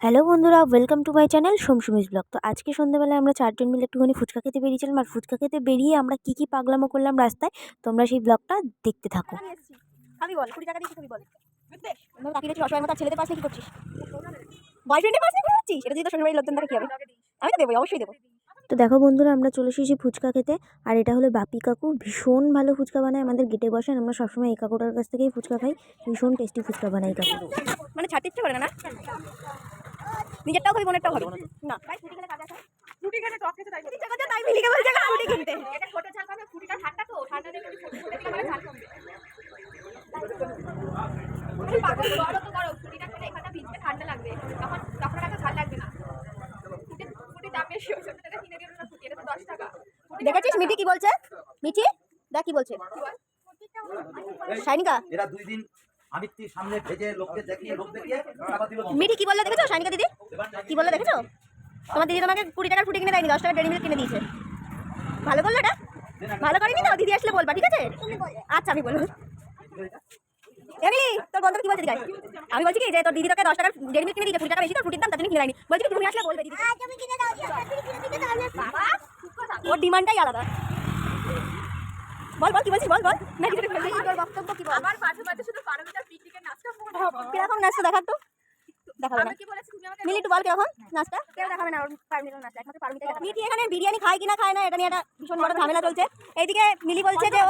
Hello বন্ধুরা, welcome to my channel Somsumi's vlog. তো আজকে সন্ধ্যাবেলায় আমরা চারজন মিলে একটুখানি ফুচকা খেতে বেরিয়েছিলাম। আর ফুচকা খেতে বেরিয়ে আমরা কী পাগলামো করলাম রাস্তায়, তোমরা সেই ব্লগটা দেখতে থাকো। আমি বল 20 টাকা দিয়ে কি বল আমি তাকিয়ে দেখছি অসহায় মতো ছেলেদের পাশে কি করছিস? বয়ফ্রেন্ডের পাশে কি করছিস? এটা যদি তো শ্বশুরবাড়ির লোকজন দেখে কি হবে? আমি তো দেবো, অবশ্যই দেবো। তো দেখো বন্ধুরা, আমরা চলে এসেছি ফুচকা খেতে। আর এটা হলো বাপি কাকু, ভীষণ ভালো ফুচকা বানায়। আমাদের গেটে বসেন, আমরা সবসময় এই কাকুটার কাছ থেকেই ফুচকা খাই। ভীষণ টেস্টি ফুচকা বানাই কাকু। মানে ছাড়তে ইচ্ছে করে না, না নিজেরটাও খাবি, বোনেরটাও খাবি না। ভাই ফুটি খেলে কাজ আছে, ফুটি খেলে টক খেতে তাই মিলিকে বলছে ফুটি কিনতে। এটা ছোট ঝাল পাবে, ফুটিটা ঠান্ডা তো ঠান্ডা দিয়ে ফুটি দিলে মানে ঝাল কমবে। পাগল বড় তো বড় ফুটিটা খেলে এখানটা ভিজবে, ঠান্ডা লাগবে, তখন একটা ঝাল লাগবে না। ফুটি দাম বেশি, ওই জন্য এটা কিনে দিল না। ফুটি এটা তো 10 টাকা। দেখেছিস মিঠি কি বলছে? মিঠি দেখ কি বলছে। শাইনিকা এরা দুই দিন আমিত্তির সামনে ভেজে লোককে দেখিয়ে টাকা দিল। মিঠি কি বললো দেখেছো? শাইনিকা দিদি কি বললো দেখেছো? তোমার দিদি তোমাকে 20 টাকার ফুটি কিনে দেয়নি, 10 টাকার ডেরি মিল্ক কিনে দিয়েছে। ভালো করলো এটা, ভালো করেনি তো? দিদি আসলে বলবা, ঠিক আছে? আচ্ছা আমি বলবো। এমনি তোর বন্ধু কি বলছে দিদি? আমি বলছি কি যে তোর দিদি তোকে 10 টাকার ডেরি মিল্ক কিনে দিয়েছে, 20 টাকা বেশি তো ফুটির দাম, তার জন্য কিনে দেয়নি। বলছি কি তুমি আসলে বলবে দিদি। বাবা ওর ডিমান্ডটাই আলাদা। বল বল কি বলছিস, বল বল। না কিছু বলছিস, তোর বক্তব্য কি বল? আমার পাশে পাশে শুধু পারমিতার পিকনিকের নাচটা কিরকম নাচটা দেখার তো দেখাবে না। মিলি একটু বল কিরকম নাচটা? কেউ দেখাবে না ওর পারমিতার নাচটা, একমাত্র পারমিতা দেখাবে। মিটি এখানে বিরিয়ানি খায় কিনা খায় না এটা নিয়ে একটা ভীষণ বড় ঝামেলা চলছে। এইদিকে মিলি বলছে যে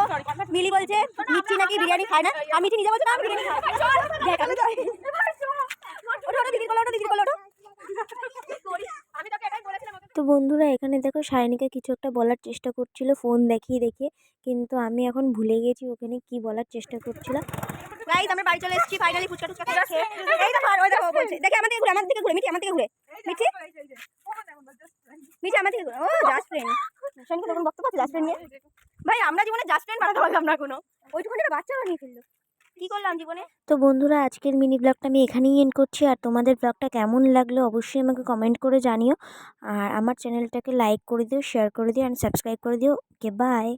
মিলি বলছে মিঠি নাকি বিরিয়ানি খায় না, আর মিঠি নিজে বলছে না আমি বিরিয়ানি খাই। দেখ আমি ওটা ওটা দিদির বলো, ওটা দিদির বলো, ওটা আমি তোকে এটাই বলেছিলাম। তো বন্ধুরা, এখানে দেখো শাইনিকা কিছু একটা বলার চেষ্টা করছিল ফোন দেখিয়ে দেখিয়ে, কিন্তু আমি এখন ভুলে গেছি ওখানে কি বলার চেষ্টা করছিল। গাইস আমরা বাড়ি চলে এসেছি ফাইনালি, ফুচকা টুচকা খেয়ে। এই দেখো ওই দেখো বলছে, দেখি আমার দিকে ঘুরে, আমার দিকে ঘুরে, মিঠি আমার দিকে ঘুরে, মিঠি মিঠি আমার দিকে ঘুরে। ও জাস্ট ফ্রেন্ড, শাইনিকা তখন বক্তব্য আছে জাস্ট ফ্রেন্ড নিয়ে। ভাই আমরা জীবনে জাস্ট ফ্রেন্ড বানাতে পারলাম না কোনো, ওইটুকুনি বাচ্চা বানিয়ে ফেললো। কি করলাম জীবনে? তো বন্ধুরা, আজকের মিনি ব্লগটা আমি এখানেই এন্ড করছি। আর তোমাদের ব্লগটা কেমন লাগলো অবশ্যই আমাকে কমেন্ট করে জানিও। আর আমার চ্যানেলটাকে লাইক করে দিও, শেয়ার করে দিও, অ্যান্ড সাবস্ক্রাইব করে দিও। ওকে, বাই।